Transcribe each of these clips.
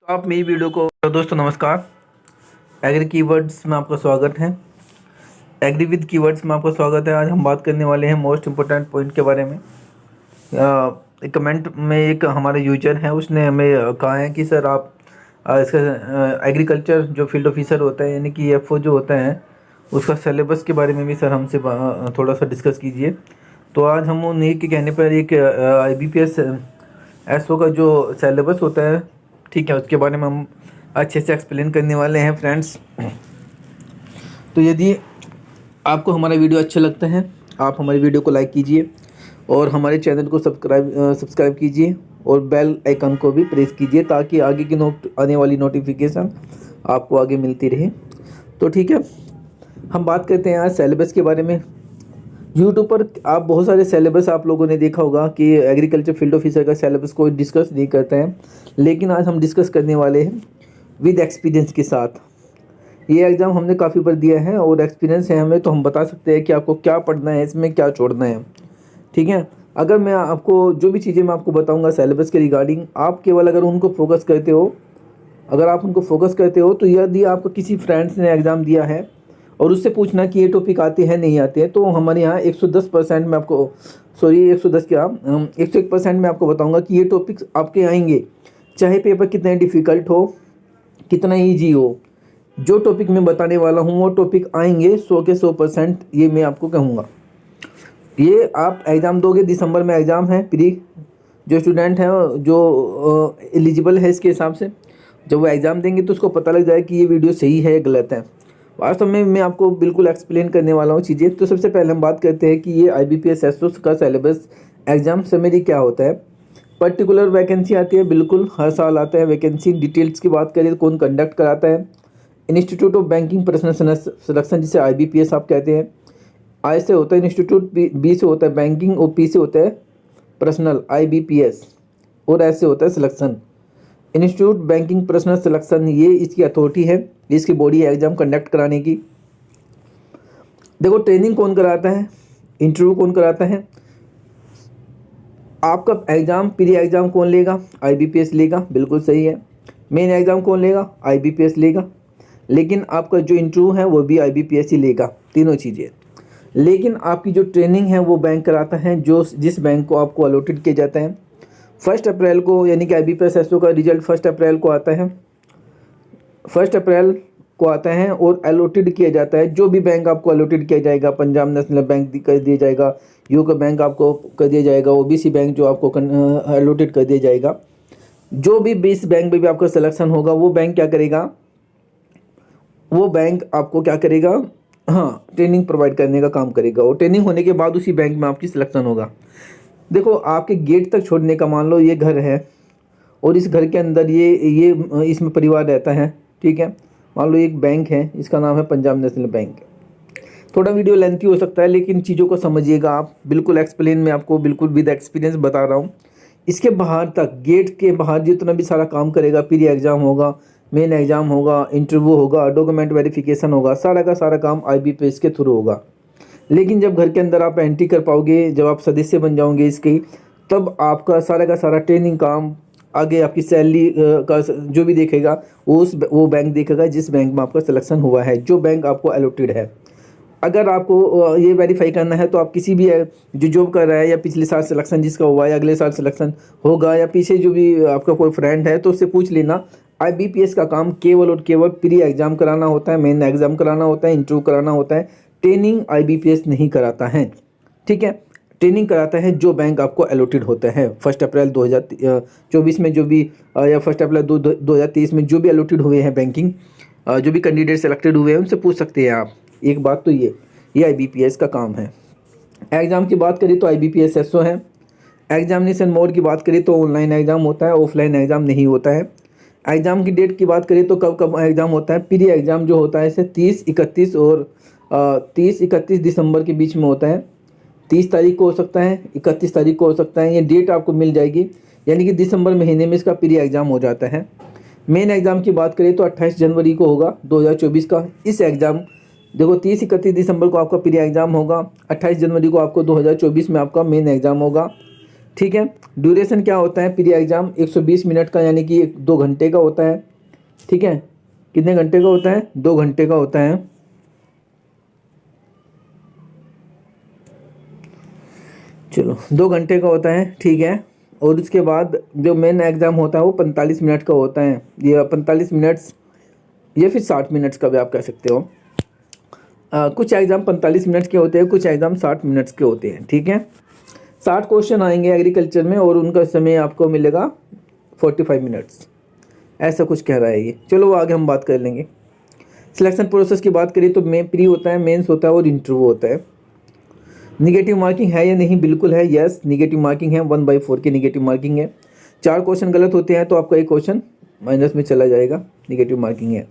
तो आप मेरी वीडियो को तो दोस्तों नमस्कार। एग्री कीवर्ड्स में आपका स्वागत है। एग्री विद कीवर्ड्स में आपका स्वागत है। आज हम बात करने वाले हैं मोस्ट इम्पोर्टेंट पॉइंट के बारे में। एक कमेंट में एक हमारे यूजर हैं, उसने हमें कहा है कि सर आप इसका एग्रीकल्चर जो फील्ड ऑफिसर होता है यानी कि एफओ जो होता है उसका सिलेबस के बारे में भी सर हमसे थोड़ा सा डिस्कस कीजिए। तो आज हम उन्हीं के कहने पर एक IBPS एसओ का जो सिलेबस होता है, ठीक है, उसके बारे में हम अच्छे से एक्सप्लेन करने वाले हैं फ्रेंड्स। तो यदि आपको हमारा वीडियो अच्छा लगता है, आप हमारी वीडियो को लाइक कीजिए और हमारे चैनल को सब्सक्राइब कीजिए और बेल आइकन को भी प्रेस कीजिए ताकि आगे की आने वाली नोटिफिकेशन आपको आगे मिलती रहे। तो ठीक है, हम बात करते हैं आज सिलेबस के बारे में। यूट्यूब पर आप बहुत सारे सिलेबस आप लोगों ने देखा होगा कि एग्रीकल्चर फील्ड ऑफिसर का सिलेबस कोई डिस्कस नहीं करते हैं, लेकिन आज हम डिस्कस करने वाले हैं विद एक्सपीरियंस के साथ। ये एग्ज़ाम हमने काफ़ी बार दिया है और एक्सपीरियंस है हमें, तो हम बता सकते हैं कि आपको क्या पढ़ना है, इसमें क्या छोड़ना है। ठीक है, अगर मैं आपको जो भी चीज़ें मैं आपको बताऊंगा सिलेबस के रिगार्डिंग, आप केवल अगर उनको फोकस करते हो, अगर आप उनको फोकस करते हो, तो यदि आपको किसी फ्रेंड्स ने एग्ज़ाम दिया है और उससे पूछना कि ये टॉपिक आते हैं नहीं आते हैं, तो हमारे यहाँ 110% में आपको 101% में आपको बताऊंगा कि ये टॉपिक्स आपके आएंगे, चाहे पेपर कितना डिफ़िकल्ट हो, कितना ईजी हो। जो टॉपिक मैं बताने वाला हूँ वो टॉपिक आएंगे 100 के 100%, ये मैं आपको कहूँगा। ये आप एग्ज़ाम दोगे, दिसंबर में एग्ज़ाम है, प्री जो स्टूडेंट हैं जो एलिजिबल है इसके हिसाब से, जब वो एग्ज़ाम देंगे तो उसको पता लग जाए कि ये वीडियो सही है या गलत है। वास्तव में मैं आपको बिल्कुल एक्सप्लेन करने वाला हूँ चीज़ें। तो सबसे पहले हम बात करते हैं कि ये IBPS एसओ का सिलेबस एग्ज़ाम समरी क्या होता है। पर्टिकुलर वैकेंसी आती है, बिल्कुल हर साल आता है वैकेंसी। डिटेल्स की बात करें तो कौन कंडक्ट कराता है, institute of banking personal selection, जिसे IBPS आप कहते हैं। I से होता है इंस्टीट्यूट, B से होता है बैंकिंग और P से होता है पर्सनल IBPS, और S से होता है selection, institute banking personal selection. ये इसकी अथॉरिटी है, इसकी बॉडी है एग्ज़ाम कंडक्ट कराने की। देखो, ट्रेनिंग कौन कराता है, इंटरव्यू कौन कराता है, आपका एग्ज़ाम प्री एग्ज़ाम कौन लेगा, IBPS लेगा, बिल्कुल सही है। मेन एग्ज़ाम कौन लेगा, IBPS लेगा, लेकिन आपका जो इंटरव्यू है वो भी IBPS ही लेगा, तीनों चीज़ें। लेकिन आपकी जो ट्रेनिंग है वो बैंक कराता है, जो जिस बैंक को आपको अलॉटेड किया जाता है। 1 अप्रैल को, यानी कि IBPS एसओ का रिजल्ट 1 अप्रैल को आता है, 1 अप्रैल को आता है और अलॉटेड किया जाता है। जो भी बैंक आपको अलॉटेड किया जाएगा, पंजाब नेशनल बैंक कर दिया जाएगा, यूको बैंक आपको कर दिया जाएगा, OBC बैंक जो आपको अलॉटेड कर दिया जाएगा। जो भी 20 बैंक में भी आपका सिलेक्शन होगा, वो बैंक क्या करेगा, वो बैंक आपको क्या करेगा, हाँ, ट्रेनिंग प्रोवाइड करने का काम करेगा। और ट्रेनिंग होने के बाद उसी बैंक में आपकी सिलेक्शन होगा। देखो, आपके गेट तक छोड़ने का, मान लो ये घर है और इस घर के अंदर ये इसमें परिवार रहता है, ठीक है। मान लो एक बैंक है, इसका नाम है पंजाब नेशनल बैंक। थोड़ा वीडियो लेंथी हो सकता है, लेकिन चीज़ों को समझिएगा आप, बिल्कुल एक्सप्लेन मैं आपको बिल्कुल विद एक्सपीरियंस बता रहा हूँ। इसके बाहर तक, गेट के बाहर जितना भी सारा काम करेगा, प्री एग्ज़ाम होगा, मेन एग्ज़ाम होगा, इंटरव्यू होगा, डॉक्यूमेंट वेरिफिकेशन होगा, सारा का सारा काम IBPS के थ्रू होगा। लेकिन जब घर के अंदर आप एंट्री कर पाओगे, जब आप सदस्य बन जाओगे इसकी, तब आपका सारा का सारा ट्रेनिंग काम, आगे आपकी सैलरी का जो भी देखेगा वो बैंक देखेगा जिस बैंक में आपका सिलेक्शन हुआ है, जो बैंक आपको अलॉटेड है। अगर आपको ये वेरीफाई करना है तो आप किसी भी जो जॉब कर रहा है, या पिछले साल सिलेक्शन जिसका हुआ है, अगले साल सिलेक्शन होगा, या पीछे जो भी आपका कोई फ्रेंड है, तो उससे पूछ लेना। IBPS का काम केवल और केवल प्री एग्ज़ाम कराना होता है, मेन एग्ज़ाम कराना होता है, इंटरव्यू कराना होता है। ट्रेनिंग IBPS नहीं कराता है, ठीक है। ट्रेनिंग कराता है जो बैंक आपको अलॉटेड होता है। 1 अप्रैल 2024 में जो भी, या 1 अप्रैल 2023 में जो भी अलॉटेड हुए हैं बैंकिंग, जो भी कैंडिडेट सेलेक्टेड हुए हैं, उनसे पूछ सकते हैं आप। एक बात तो ये IBPS का काम है। एग्ज़ाम की बात करें तो IBPS एसओ है। एग्जामिनेशन मोड की बात करें तो ऑनलाइन एग्ज़ाम होता है, ऑफलाइन एग्ज़ाम नहीं होता है। एग्ज़ाम की डेट की बात करें तो कब कब एग्ज़ाम होता है, प्री एग्ज़ाम जो होता है इसे 30-31 दिसंबर के बीच में होता है। 30 तारीख को हो सकता है, 31 तारीख को हो सकता है, ये डेट आपको मिल जाएगी, यानी कि दिसंबर महीने में इसका प्री एग्ज़ाम हो जाता है। मेन एग्ज़ाम की बात करें तो 28 जनवरी को होगा 2024 का। इस एग्ज़ाम, देखो, 30-31 दिसंबर को आपका प्री एग्ज़ाम होगा, 28 जनवरी को आपको 2024 में आपका मेन एग्ज़ाम होगा। ठीक है। ड्यूरेशन क्या होता है प्री एग्ज़ाम 120 मिनट का, यानी कि 2 घंटे का होता है। ठीक है, कितने घंटे का होता है? 2 घंटे का होता है। चलो 2 घंटे का होता है, ठीक है। और उसके बाद जो मेन एग्ज़ाम होता है वो 45 मिनट का होता है, या 45 मिनट्स या फिर 60 मिनट्स का भी आप कह सकते हो। कुछ एग्ज़ाम 45 मिनट के होते हैं, कुछ एग्ज़ाम 60 मिनट्स के होते हैं, ठीक है। 60 क्वेश्चन आएंगे एग्रीकल्चर में और उनका समय आपको मिलेगा 45 मिनट्स, ऐसा कुछ कह रहा है ये। चलो आगे हम बात कर लेंगे। सिलेक्शन प्रोसेस की बात करें तो प्री होता है, मेंस होता है और इंटरव्यू होता है। निगेटिव मार्किंग है या नहीं? बिल्कुल है, यस निगेटिव मार्किंग है, 1/4 की निगेटिव मार्किंग है। 4 क्वेश्चन गलत होते हैं तो आपका एक क्वेश्चन माइनस में चला जाएगा, निगेटिव मार्किंग है।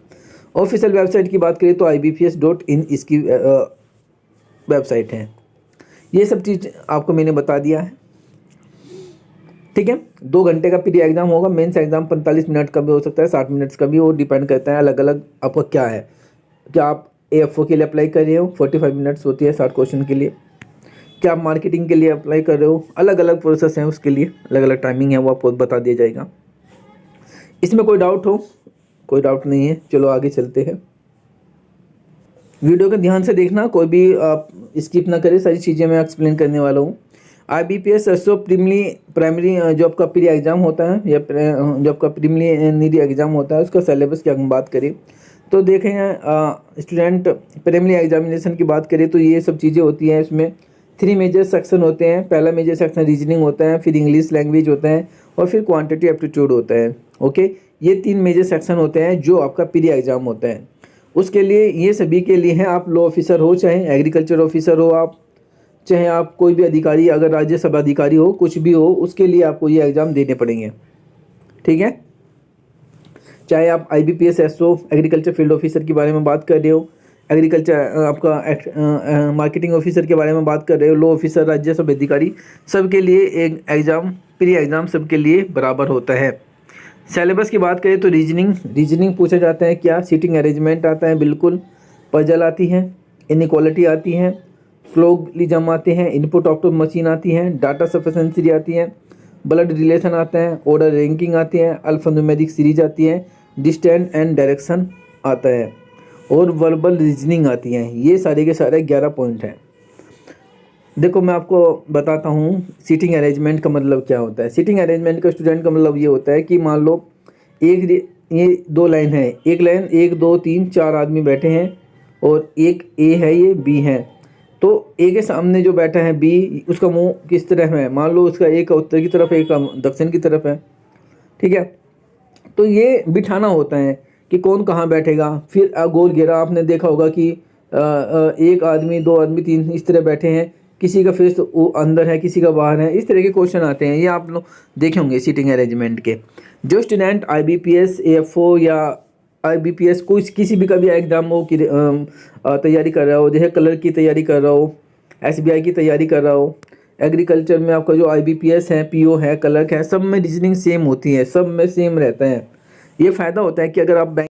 ऑफिशियल वेबसाइट की बात करें तो IBPS.in इसकी वेबसाइट है। ये सब चीज़ आपको मैंने बता दिया है, ठीक है। 2 घंटे का प्री एग्ज़ाम होगा, मेंस एग्ज़ाम 45 मिनट का भी हो सकता है, 60 मिनट्स का भी, और डिपेंड करता है अलग अलग आपका क्या है। क्या आप AFO के लिए अप्लाई कर रहे हो, 45 मिनट्स होती है 60 क्वेश्चन के लिए। क्या आप मार्केटिंग के लिए अप्लाई कर रहे हो, अलग अलग प्रोसेस हैं, उसके लिए अलग अलग टाइमिंग है, वो आपको बता दिया जाएगा। इसमें कोई डाउट हो? कोई डाउट नहीं है। चलो आगे चलते हैं। वीडियो को ध्यान से देखना, कोई भी आप स्किप ना करें, सारी चीज़ें मैं एक्सप्लेन करने वाला हूँ। IBPS SO प्राइमरी जो आपका प्री एग्ज़ाम होता है या जो आपका प्रीलिमिनरी एग्ज़ाम होता है, उसका सिलेबस की हम बात करें तो देखें स्टूडेंट, प्रीलिमिनरी एग्जामिनेशन की बात करें तो ये सब चीज़ें होती हैं। इसमें 3 मेजर सेक्शन होते हैं। पहला मेजर सेक्शन रीजनिंग होता है, फिर इंग्लिश लैंग्वेज होता है और फिर क्वांटिटी एप्टीट्यूड होता है। ओके, ये 3 मेजर सेक्शन होते हैं जो आपका प्री एग्ज़ाम होता है। उसके लिए ये सभी के लिए हैं, आप लॉ ऑफिसर हो, चाहे एग्रीकल्चर ऑफिसर हो, आप चाहे आप कोई भी अधिकारी, अगर राज्यसभा अधिकारी हो, कुछ भी हो, उसके लिए आपको ये एग्ज़ाम देने पड़ेंगे, ठीक है। चाहे आप IBPS SO agriculture field officer के बारे में बात कर रहे हो, एग्रीकल्चर आपका मार्केटिंग ऑफिसर के बारे में बात कर रहे हो, लॉ ऑफिसर, राज्यसभा अधिकारी, सबके लिए एक एग्ज़ाम, प्री एग्ज़ाम सबके लिए बराबर होता है। सिलेबस की बात करें तो रीजनिंग पूछा जाता है, क्या सीटिंग अरेंजमेंट आता है, बिल्कुल। पजल आती है, इनइक्वालिटी आती है, फ्लोगलिज्म आते हैं, इनपुट आउटपुट मशीन आती है, डाटा सफिशिएंसी आती है, ब्लड रिलेशन आता है, ऑर्डर रैंकिंग आती है, अल्फान्यूमेरिक सीरीज आती है, डिस्टेंस एंड डायरेक्शन आता है और वर्बल रीजनिंग आती है। ये सारे के सारे 11 पॉइंट हैं। देखो मैं आपको बताता हूँ सीटिंग अरेंजमेंट का मतलब क्या होता है। सीटिंग अरेंजमेंट का स्टूडेंट का मतलब ये होता है कि मान लो ये 2 लाइन है, एक लाइन 1 2 3 4 आदमी बैठे हैं और एक A है, ये B है। तो A के सामने जो बैठा है B, उसका मुंह किस तरफ है? मान लो उसका एक उत्तर की तरफ है, एक दक्षिण की तरफ है, ठीक है। तो ये बिठाना होता है कि कौन कहाँ बैठेगा। फिर गोल घेरा आपने देखा होगा कि एक आदमी, 2 आदमी, 3 इस तरह बैठे हैं, किसी का फेस अंदर है, किसी का बाहर है, इस तरह के क्वेश्चन आते हैं। ये आप लोग देखे होंगे सीटिंग अरेंजमेंट के। जो स्टूडेंट IBPS AFO या IBPS कुछ किसी भी का भी एग्जाम हो की तैयारी कर रहा हो, जैसे कलर की तैयारी कर रहा हो, SBI की तैयारी कर रहा हो, एग्रीकल्चर में आपका जो IBPS है, PO है, क्लर्क है, सब में रीजनिंग सेम होती है, सब में सेम रहता है। ये फ़ायदा होता है कि अगर आप बैंक,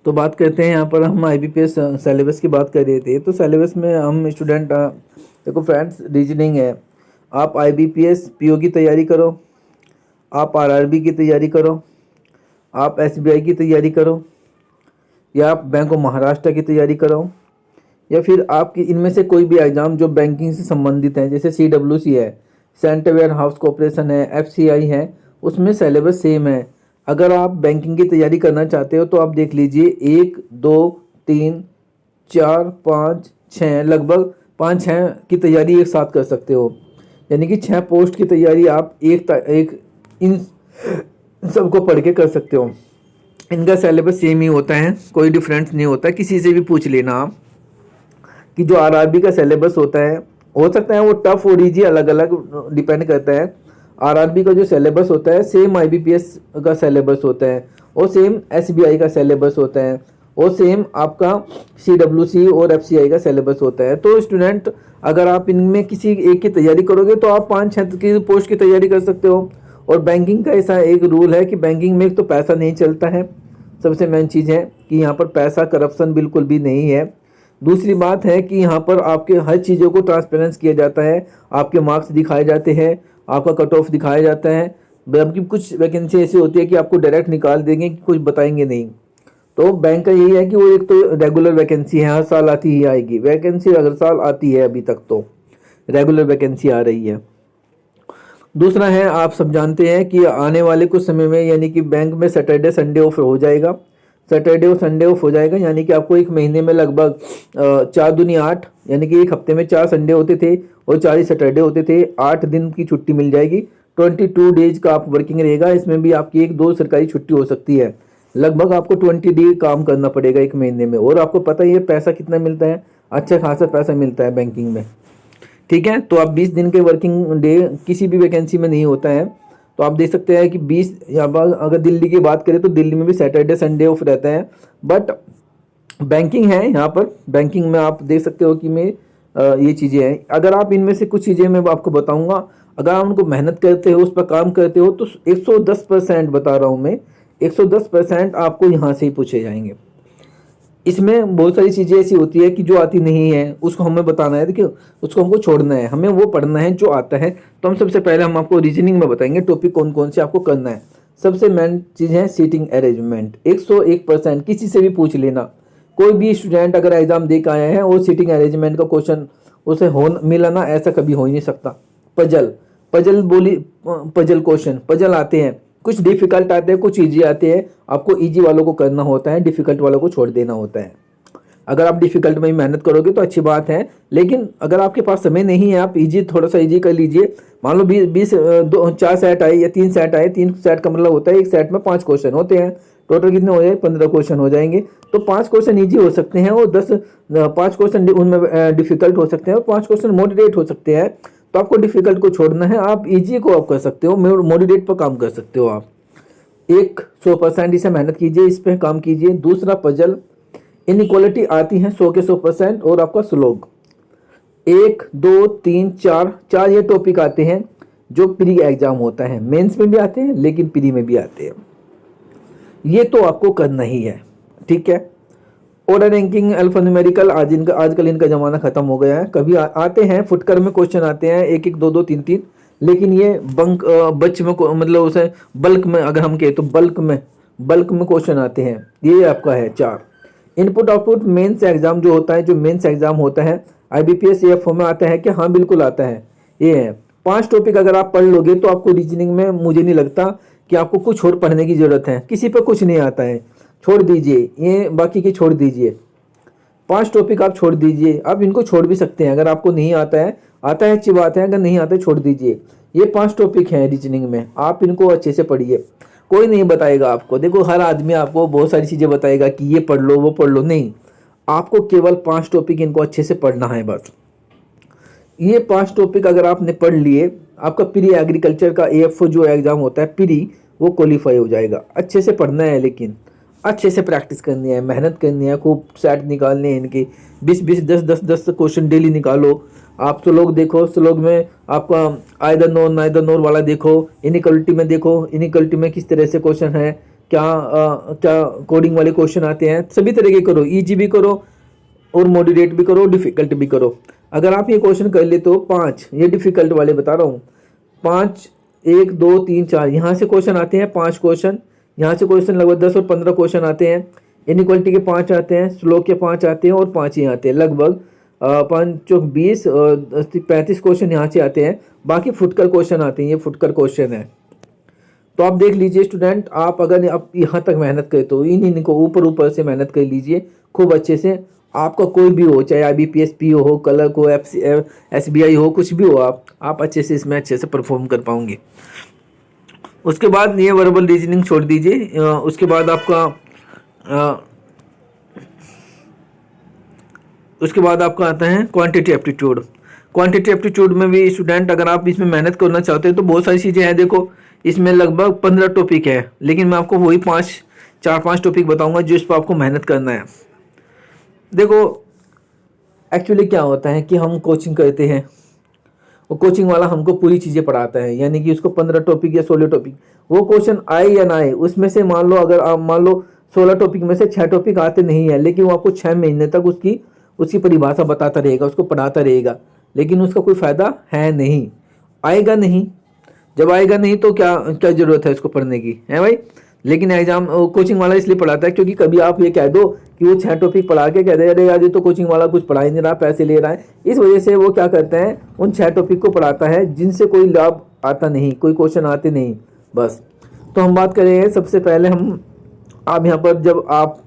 तो बात करते हैं यहाँ पर हम IBPS सिलेबस की बात कर रहे थे। तो सिलेबस में हम स्टूडेंट देखो फ्रेंड्स, रीजनिंग है, आप IBPS PO की तैयारी करो, आप RRB की तैयारी करो, आप SBI की तैयारी करो, या आप बैंक ऑफ महाराष्ट्र की तैयारी करो, या फिर आपकी इनमें से कोई भी एग्ज़ाम जो बैंकिंग से संबंधित है, जैसे CWC है, सेंट्रल वेयर हाउस कॉर्पोरेशन है, FCI है, उसमें सिलेबस सेम है। अगर आप बैंकिंग की तैयारी करना चाहते हो तो आप देख लीजिए 1 2 3 4 5 6, लगभग 5-6 की तैयारी एक साथ कर सकते हो, यानी कि 6 पोस्ट की तैयारी आप एक इन सबको पढ़ के कर सकते हो। इनका सिलेबस सेम ही होता है, कोई डिफरेंस नहीं होता। किसी से भी पूछ लेना आप कि जो RRB का सिलेबस होता है, हो सकता है वो टफ और ईजी अलग अलग डिपेंड करता है। RRB का जो सिलेबस होता है सेम IBPS का सिलेबस होता है, और सेम SBI का सिलेबस होता है, और सेम आपका CWC और FCI का सिलेबस होता है। तो स्टूडेंट, अगर आप इनमें किसी एक की तैयारी करोगे तो आप 5-6 की पोस्ट की तैयारी कर सकते हो। और बैंकिंग का ऐसा एक रूल है कि बैंकिंग में एक तो पैसा नहीं चलता है, सबसे मेन चीज़ है कि यहाँ पर पैसा, करप्शन बिल्कुल भी नहीं है। दूसरी बात है कि यहाँ पर आपके हर चीज़ों को ट्रांसपेरेंस किया जाता है, आपके मार्क्स दिखाए जाते हैं, आपका कट ऑफ दिखाया जाता है। जबकि कुछ वैकेंसी ऐसी होती है कि आपको डायरेक्ट निकाल देंगे, कि कुछ बताएंगे नहीं। तो बैंक का यही है कि वो एक तो रेगुलर वैकेंसी है, हर साल आती ही आएगी वैकेंसी, हर साल आती है, अभी तक तो रेगुलर वैकेंसी आ रही है। दूसरा है, आप सब जानते हैं कि आने वाले कुछ समय में यानी कि बैंक में सैटरडे संडे ऑफ हो जाएगा, सैटरडे और संडे ऑफ हो जाएगा, यानी कि आपको एक महीने में लगभग 4 दूनी 8, यानी कि एक हफ्ते में 4 संडे होते थे और 4 ही सैटरडे होते थे, 8 दिन की छुट्टी मिल जाएगी। 22 डेज का आप वर्किंग रहेगा, इसमें भी आपकी 1-2 सरकारी छुट्टी हो सकती है। लगभग आपको 20 डे काम करना पड़ेगा एक महीने में, और आपको पता ही है पैसा कितना मिलता है, अच्छा खासा पैसा मिलता है बैंकिंग में। ठीक है, तो आप 20 दिन के वर्किंग डे किसी भी वैकेंसी में नहीं होता है। तो आप देख सकते हैं कि 20, यहाँ पर अगर दिल्ली की बात करें तो दिल्ली में भी सैटरडे संडे ऑफ रहता है, बट बैंकिंग है यहाँ पर। बैंकिंग में आप देख सकते हो कि मैं ये चीज़ें हैं। अगर आप इनमें से कुछ चीज़ें मैं आपको बताऊंगा, अगर आप उनको मेहनत करते हो, उस पर काम करते हो, तो 110% बता रहा हूँ मैं, 110% आपको यहाँ से ही पूछे जाएंगे। इसमें बहुत सारी चीज़ें ऐसी होती है कि जो आती नहीं है उसको हमें बताना है, देखिए उसको हमको छोड़ना है, हमें वो पढ़ना है जो आता है। तो हम सबसे पहले हम आपको रीजनिंग में बताएंगे टॉपिक कौन कौन से आपको करना है। सबसे मेन चीज़ है सीटिंग अरेंजमेंट, 101% किसी से भी पूछ लेना। कोई भी स्टूडेंट अगर एग्जाम दे के आया है और सीटिंग अरेंजमेंट का क्वेश्चन उसे हो मिला ना, ऐसा कभी हो ही नहीं सकता। पजल क्वेश्चन, पजल आते हैं, कुछ डिफिकल्ट आते हैं, कुछ इजी आते हैं। आपको इजी वालों को करना होता है, डिफिकल्ट वालों को छोड़ देना होता है। अगर आप डिफिकल्ट में मेहनत करोगे तो अच्छी बात है, लेकिन अगर आपके पास समय नहीं है, आप इजी थोड़ा सा इजी कर लीजिए। मान लो 4 सेट आए या 3 सेट आए, 3 सेट का मतलब होता है एक सेट में 5 क्वेश्चन होते हैं, टोटल कितने हो जाए 15 क्वेश्चन हो जाएंगे। तो 5 क्वेश्चन ईजी हो सकते हैं और 5 क्वेश्चन उनमें डिफिकल्ट हो सकते हैं और 5 क्वेश्चन मॉडरेट हो सकते हैं। तो आपको डिफिकल्ट को छोड़ना है, आप इजी को आप कर सकते हो, मॉडरेट पर काम कर सकते हो। आप 100% इसे मेहनत कीजिए, इस पर काम कीजिए। दूसरा पजल, इनइक्वालिटी आती है 100 के 100%, और आपका स्लोग 1, 2, 3, 4 ये टॉपिक आते हैं जो प्री एग्जाम होता है। मेंस में भी आते हैं लेकिन प्री में भी आते हैं, ये तो आपको करना ही है। ठीक है, ऑर्डर रैंकिंग, अल्फान्यूमेरिकल, आजकल इनका जमाना खत्म हो गया है। कभी आते हैं फुटकर में क्वेश्चन आते हैं 1-1, 2-2, 3-3, लेकिन ये बच में मतलब उसे बल्क में अगर हम कहें तो बल्क में क्वेश्चन आते हैं। ये आपका है 4। इनपुट आउटपुट मेंस एग्जाम जो होता है, जो मेंस एग्जाम होता है IBPS AFO में आता है कि हाँ बिल्कुल आता है। ये है 5 टॉपिक, अगर आप पढ़ लोगे तो आपको रीजनिंग में मुझे नहीं लगता कि आपको कुछ और पढ़ने की जरूरत है। किसी पे कुछ नहीं आता है, छोड़ दीजिए, ये बाकी के छोड़ दीजिए। 5 टॉपिक आप छोड़ दीजिए, आप इनको छोड़ भी सकते हैं। अगर आपको नहीं आता है अच्छी बात है, अगर नहीं आता है छोड़ दीजिए। ये 5 टॉपिक हैं रीजनिंग में, आप इनको अच्छे से पढ़िए। कोई नहीं बताएगा आपको, देखो हर आदमी आपको बहुत सारी चीज़ें बताएगा कि ये पढ़ लो वो पढ़ लो, नहीं, आपको केवल 5 टॉपिक इनको अच्छे से पढ़ना है बस। ये 5 टॉपिक अगर आपने पढ़ लिए, आपका प्री एग्रीकल्चर का AFO जो एग्जाम होता है प्री, वो क्वालिफाई हो जाएगा। अच्छे से पढ़ना है, लेकिन अच्छे से प्रैक्टिस करनी है, मेहनत करनी है, खूब सेट निकालने हैं इनके 20-20, 10-10 क्वेश्चन डेली निकालो। आप स्लोग देखो, स्लोग में आपका आइदर नोर नाइदर नोर वाला देखो। इनइक्वालिटी में देखो, इनइक्वालिटी में किस तरह से क्वेश्चन है, क्या कोडिंग वाले क्वेश्चन आते हैं। सभी तरह के करो, ईजी भी करो और मॉडरेट भी करो, डिफिकल्ट भी करो। अगर आप ये क्वेश्चन कर ले तो 5, ये डिफिकल्ट वाले बता रहा हूँ, 5, 1, 2, 3, 4 यहाँ से क्वेश्चन आते हैं, 5 क्वेश्चन यहाँ से क्वेश्चन लगभग 10 और 15 क्वेश्चन आते हैं। इनइक्वालिटी के 5 आते हैं, स्लोग के 5 आते हैं और 5 ही आते हैं। लगभग 5 20 35 क्वेश्चन यहाँ से आते हैं। बाकी फुटकर क्वेश्चन आते हैं, ये फुटकर क्वेश्चन है। तो आप देख लीजिए स्टूडेंट, आप अगर आप यहाँ तक मेहनत करें तो इनको ऊपर से मेहनत कर लीजिए खूब अच्छे से। आपका कोई भी हो, चाहे IBPS PO हो, क्लर्क हो, SBI हो, कुछ भी हो, आप अच्छे से इसमें अच्छे से परफॉर्म कर पाओगे। उसके बाद ये वर्बल रीजनिंग छोड़ दीजिए। उसके बाद आपका आता है क्वांटिटी एप्टीट्यूड। क्वांटिटी एप्टीट्यूड में भी स्टूडेंट अगर आप इसमें मेहनत करना चाहते हैं तो बहुत सारी चीज़ें हैं। देखो इसमें लगभग 15 टॉपिक है, लेकिन मैं आपको वही 4-5 टॉपिक बताऊंगा जो इस पर आपको मेहनत करना है। देखो एक्चुअली क्या होता है कि हम कोचिंग करते हैं, वो कोचिंग वाला हमको पूरी चीज़ें पढ़ाता है, यानी कि उसको 15 टॉपिक या 16 टॉपिक, वो क्वेश्चन आए या ना आए, उसमें से मान लो 16 टॉपिक में से 6 टॉपिक आते नहीं है, लेकिन वो आपको 6 महीने तक उसकी उसकी परिभाषा बताता रहेगा, उसको पढ़ाता रहेगा, लेकिन उसका कोई फ़ायदा है नहीं, आएगा नहीं। जब आएगा नहीं तो क्या क्या ज़रूरत है उसको पढ़ने की, है भाई। लेकिन एग्जाम कोचिंग वाला इसलिए पढ़ाता है क्योंकि कभी आप ये कह दो कि वो 6 टॉपिक पढ़ा के कह दे अरे यार ये तो कोचिंग वाला कुछ पढ़ा ही नहीं रहा, पैसे ले रहा है, इस वजह से वो क्या करते हैं, उन 6 टॉपिक को पढ़ाता है जिनसे कोई लाभ आता नहीं, कोई क्वेश्चन आते नहीं, बस। तो हम बात करें सबसे पहले आप यहाँ पर जब आप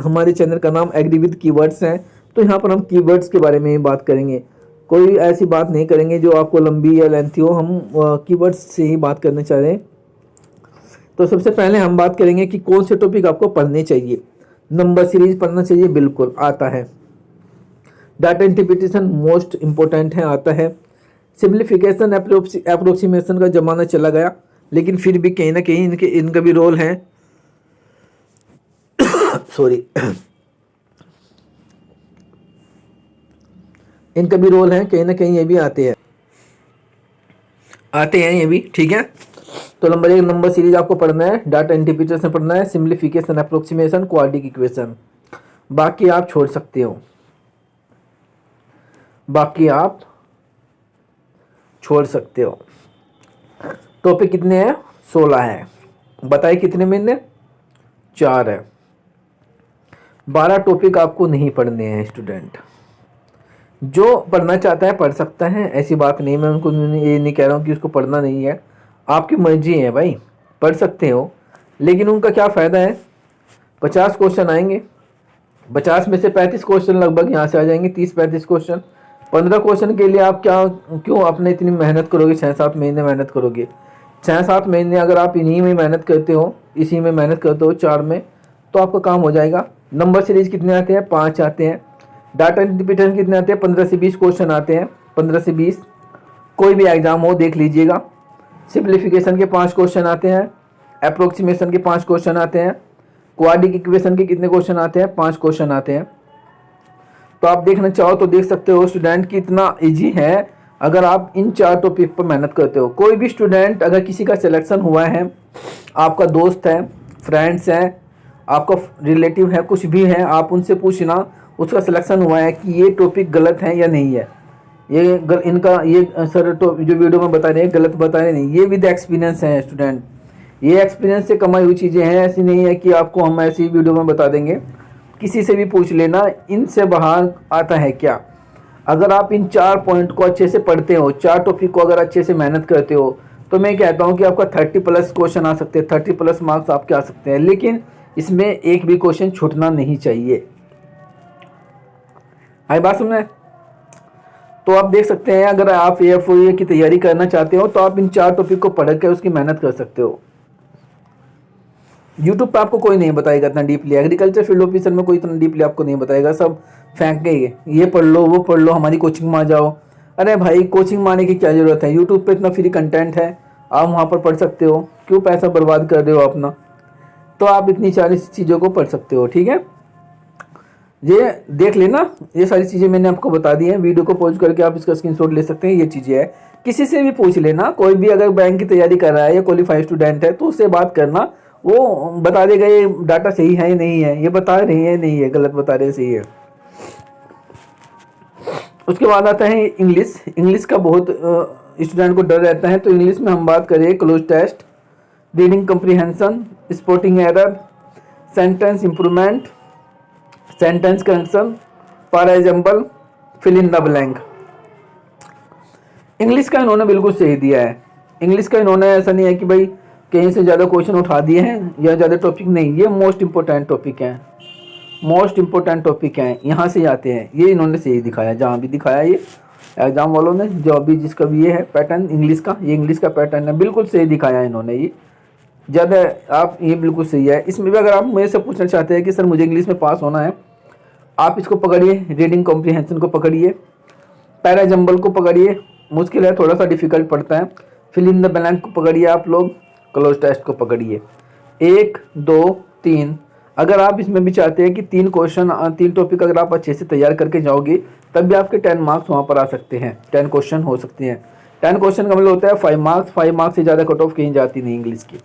हमारे चैनल का नाम एग्री विद कीवर्ड्स है, तो यहाँ पर हम कीवर्ड्स के बारे में बात करेंगे, कोई ऐसी बात नहीं करेंगे जो आपको लंबी या लेंथी हो, हम कीवर्ड्स से ही बात करना चाह रहे हैं। तो सबसे पहले हम बात करेंगे कि कौन से टॉपिक आपको पढ़ने चाहिए। नंबर सीरीज पढ़ना चाहिए, बिल्कुल आता है। डाटा इंटरप्रिटेशन मोस्ट इंपॉर्टेंट है, आता है। सिंप्लीफिकेशन अप्रोक्सीमेशन का जमाना चला गया, लेकिन फिर भी कहीं ना कहीं इनका भी रोल है सॉरी इनका भी रोल है, कहीं ना कहीं ये भी आते हैं ये भी, ठीक है। तो नंबर 1 नंबर सीरीज आपको पढ़ना है, डाटा इंटरप्रिटेशन पढ़ना है, सिंप्लीफिकेशन अप्रोक्सीमेशन, क्वाड्रेटिक इक्वेशन, बाकी आप छोड़ सकते हो, टॉपिक कितने हैं, 16 है, बताइए कितने महीने, 4 है। 12 टॉपिक आपको नहीं पढ़ने हैं स्टूडेंट, जो पढ़ना चाहता है पढ़ सकता है, ऐसी बात नहीं, मैं उनको ये नहीं कह रहा हूँ कि उसको पढ़ना नहीं है, आपकी मर्जी है भाई, पढ़ सकते हो, लेकिन उनका क्या फ़ायदा है, 50 क्वेश्चन आएंगे, 50 में से 35 क्वेश्चन लगभग यहाँ से आ जाएंगे, 30-35 क्वेश्चन, 15 क्वेश्चन के लिए आप क्यों अपने इतनी मेहनत करोगे, 6-7 महीने मेहनत करोगे, 6-7 महीने अगर आप इन्हीं में मेहनत करते हो, इसी में मेहनत करते हो 4 में, तो आपका काम हो जाएगा। नंबर सीरीज कितने आते हैं, 5 आते हैं। डाटा इंटरप्रिटेशन कितने आते हैं, 15 से 20 क्वेश्चन आते हैं, 15 से 20, कोई भी एग्जाम हो देख लीजिएगा। सिंप्लीफिकेशन के 5 क्वेश्चन आते हैं, अप्रोक्सीमेशन के 5 क्वेश्चन आते हैं, क्वाड्रेटिक इक्वेशन के कितने क्वेश्चन आते हैं, 5 क्वेश्चन आते हैं। तो आप देखना चाहो तो देख सकते हो स्टूडेंट कि इतना इजी है अगर आप इन 4 टॉपिक पर मेहनत करते हो। कोई भी स्टूडेंट अगर किसी का सिलेक्शन हुआ है, आपका दोस्त है, फ्रेंड्स हैं, आपका रिलेटिव है, कुछ भी है, आप उनसे पूछना उसका सिलेक्शन हुआ है कि ये टॉपिक गलत है या नहीं है, ये सर तो जो वीडियो में बता रहे हैं गलत बता रहे नहीं, ये विद एक्सपीरियंस है स्टूडेंट, ये एक्सपीरियंस से कमाई हुई चीज़ें हैं, ऐसी नहीं है कि आपको हम ऐसी वीडियो में बता देंगे। किसी से भी पूछ लेना इनसे बाहर आता है क्या। अगर आप इन 4 पॉइंट को अच्छे से पढ़ते हो, 4 टॉपिक को अगर अच्छे से मेहनत करते हो, तो मैं कहता हूँ कि आपका 30+ क्वेश्चन आ सकते हैं, 30+ मार्क्स आपके आ सकते हैं, लेकिन इसमें एक भी क्वेश्चन छूटना नहीं चाहिए। आई बात सुनना। तो आप देख सकते हैं अगर आप AFOA की तैयारी करना चाहते हो तो आप इन 4 टॉपिक को पढ़ के उसकी मेहनत कर सकते हो। यूट्यूब पे आपको कोई नहीं बताएगा इतना डीपली, एग्रीकल्चर फील्ड ऑफिसर में कोई इतना डीपली आपको नहीं बताएगा, सब फेंक के ये पढ़ लो वो पढ़ लो, हमारी कोचिंग में आ जाओ। अरे भाई कोचिंग में आने की क्या ज़रूरत है, यूट्यूब पे इतना फ्री कंटेंट है, आप वहाँ पर पढ़ सकते हो, क्यों पैसा बर्बाद कर रहे हो अपना। तो आप इतनी सारी चीज़ों को पढ़ सकते हो, ठीक है। ये देख लेना, ये सारी चीज़ें मैंने आपको बता दी हैं, वीडियो को पॉज करके आप इसका स्क्रीनशॉट ले सकते हैं, ये चीज़ें है। किसी से भी पूछ लेना, कोई भी अगर बैंक की तैयारी कर रहा है या क्वालिफाइड स्टूडेंट है तो उससे बात करना, वो बता देगा ये डाटा सही है या नहीं है, ये बता रही है नहीं है, गलत बता रहे सही है। उसके बाद आता है इंग्लिश का बहुत स्टूडेंट को डर रहता है, तो इंग्लिश में हम बात करें cloze test, reading comprehension, spotting error, sentence improvement, sentence correction, for example, fill in the blank. English का इन्होंने बिल्कुल सही दिया है। इंग्लिश का इन्होंने ऐसा नहीं है कि भाई कहीं से ज़्यादा क्वेश्चन उठा दिए हैं या ज़्यादा टॉपिक नहीं, ये मोस्ट इंपॉर्टेंट टॉपिक हैं, यहाँ से आते हैं, ये इन्होंने सही दिखाया, जहाँ भी दिखाया ये एग्जाम वालों ने, जो भी जिसका भी ये है पैटर्न इंग्लिश का, ये इंग्लिश का पैटर्न है, बिल्कुल सही दिखाया इन्होंने, ये ज़्यादा आप ये बिल्कुल सही है। इसमें भी अगर आप मेरे से पूछना चाहते हैं कि सर मुझे इंग्लिश में पास होना है, आप इसको पकड़िए, रीडिंग कॉम्प्रीहेंशन को पकड़िए, पैरा जंबल को पकड़िए, मुश्किल है, थोड़ा सा डिफिकल्ट पड़ता है, फिल इन द ब्लैंक को पकड़िए, आप लोग क्लोज टेस्ट को पकड़िए। 1 2 3 अगर आप इसमें भी चाहते हैं कि 3 टॉपिक अगर आप अच्छे से तैयार करके जाओगे तब भी आपके 10 मार्क्स वहाँ पर आ सकते हैं, 10 क्वेश्चन हो सकते हैं। 10 क्वेश्चन का मतलब होता है 5 मार्क्स, 5 मार्क्स से ज़्यादा कट ऑफ कहीं जाती नहीं इंग्लिश की।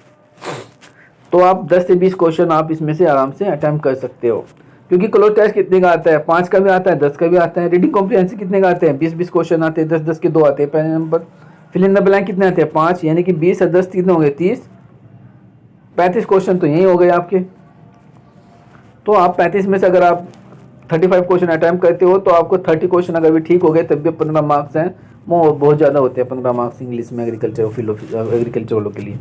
तो आप 10 से 20 क्वेश्चन आप इसमें से आराम से अटैम्प्ट कर सकते हो। क्योंकि क्लोज टेस्ट कितने का आता है, 5 का भी आता है, 10 का भी आता है। रीडिंग कॉम्प्रिहेंशन कितने का आते हैं, 20-20 क्वेश्चन आते हैं, 10-10 के 2 आते हैं पहले नंबर। फिल इन द ब्लैंक कितने आते हैं, 5, यानी कि 20 और 10 कितने हो गए, 30, 35 क्वेश्चन तो यही हो गए आपके। तो आप 35 में से अगर आप 35 क्वेश्चन अटैम्प्ट करते हो तो आपको 30 क्वेश्चन अगर भी ठीक हो गए तब भी 15 मार्क्स हैं, वो बहुत ज़्यादा होते हैं 15 मार्क्स इंग्लिश में एग्रीकल्चर फील्ड एग्रीकल्चर वालों के लिए।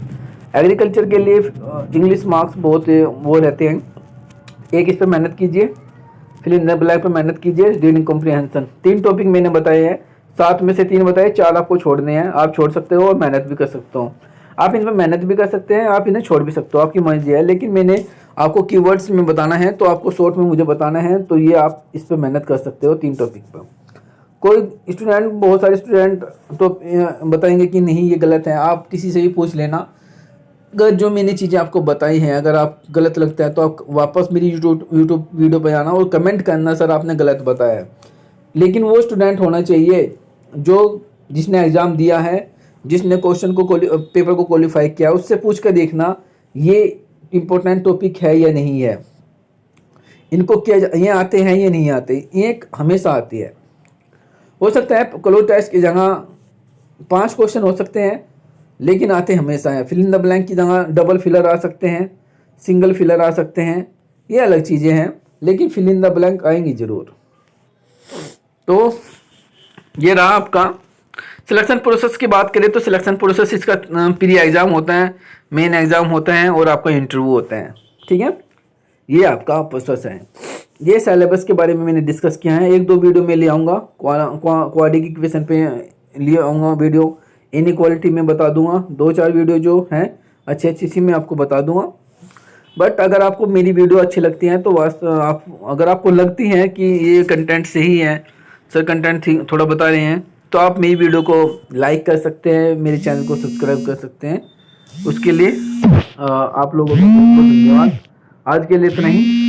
एग्रीकल्चर के लिए इंग्लिश मार्क्स बहुत वो रहते हैं। एक इस पर मेहनत कीजिए, फिल इन द ब्लैंक पर मेहनत कीजिए, रीडिंग कॉम्प्रिहेंशन। 3 टॉपिक मैंने बताए हैं, 7 में से 3 बताए, 4 आपको छोड़ने हैं। आप छोड़ सकते हो और मेहनत भी कर सकते हो। आप इन पर मेहनत भी कर सकते हैं, आप इन्हें छोड़ भी सकते हो, आपकी मर्जी है। लेकिन मैंने आपको कीवर्ड्स में बताना है तो आपको शॉर्ट में मुझे बताना है, तो ये आप इस पर मेहनत कर सकते हो 3 टॉपिक पर। कोई स्टूडेंट, बहुत सारे स्टूडेंट तो बताएंगे कि नहीं ये गलत है। आप किसी से भी पूछ लेना, अगर जो मैंने चीज़ें आपको बताई हैं अगर आप गलत लगता है तो आप वापस मेरी यूट्यूब वीडियो पे आना और कमेंट करना सर आपने गलत बताया है। लेकिन वो स्टूडेंट होना चाहिए जो जिसने एग्ज़ाम दिया है, जिसने क्वेश्चन को पेपर को क्वालिफाई किया, उससे पूछ कर देखना ये इम्पोर्टेंट टॉपिक है या नहीं है, इनको क्या ये आते हैं या नहीं आते। ये हमेशा आती है। हो सकता है क्लोज टेस्ट की जगह 5 क्वेश्चन हो सकते हैं लेकिन आते हमेशा हैं। फिल इन द ब्लैंक की जगह डबल फिलर आ सकते हैं, सिंगल फिलर आ सकते हैं, ये अलग चीज़ें हैं, लेकिन फिल इन द ब्लैंक आएंगी ज़रूर। तो ये रहा आपका सिलेक्शन प्रोसेस की बात करें तो सिलेक्शन प्रोसेस इसका प्री एग्ज़ाम होता है, मेन एग्ज़ाम होता है और आपका इंटरव्यू होता है। ठीक है, ये आपका प्रोसेस है। ये सिलेबस के बारे में मैंने डिस्कस किया है। 1-2 वीडियो में ले आऊँगा, क्वाड्रेटिक इक्वेशन पे ले आऊँगा वीडियो, इनइक्वालिटी में बता दूंगा, 2-4 वीडियो जो हैं अच्छी सी मैं आपको बता दूंगा। बट अगर आपको मेरी वीडियो अच्छी लगती है तो अगर आपको लगती है कि ये कंटेंट सही है, सर कंटेंट थोड़ा बता रहे हैं, तो आप मेरी वीडियो को लाइक कर सकते हैं, मेरे चैनल को सब्सक्राइब कर सकते हैं। उसके लिए आप लोगों को बहुत बहुत धन्यवाद। आज के लिए इतना ही।